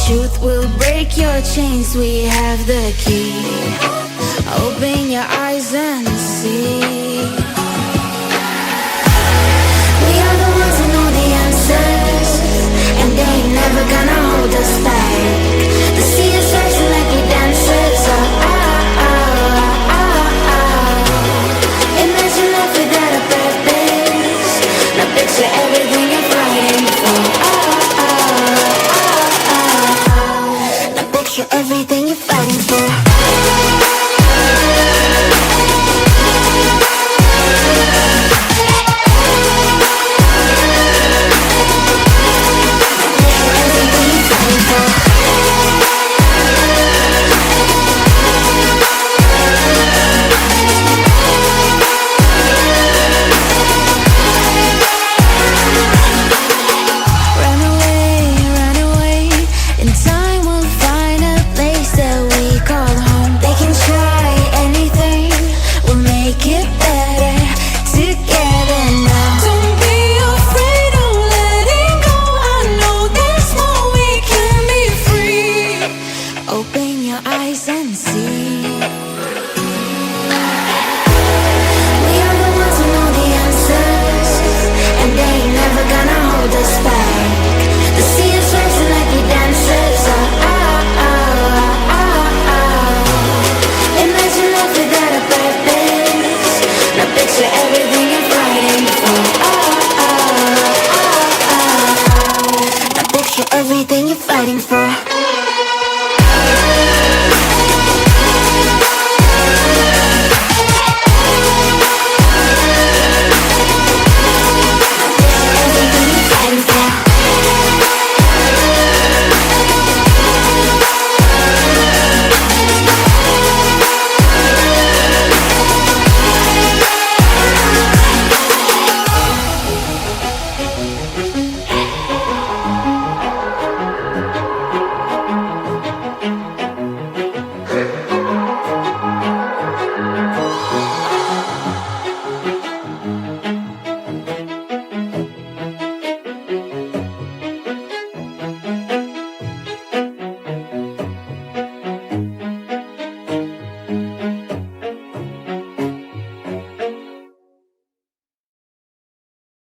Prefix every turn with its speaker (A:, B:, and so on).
A: Truth will break your chains, we have the key. Open your eyes and see. We are the ones who know the answers, and they ain't never gonna hold us back. The sea is rising like we dancers. Imagine life without a purpose. Now picture everything you're fighting for. Now picture everything you're fighting for. Open your eyes and see. We are the ones who know the answers, and they ain't never gonna hold us back. The sea is rising like we dancers. Imagine life without a purpose. Now picture everything you're fighting for. Now picture everything you're fighting for.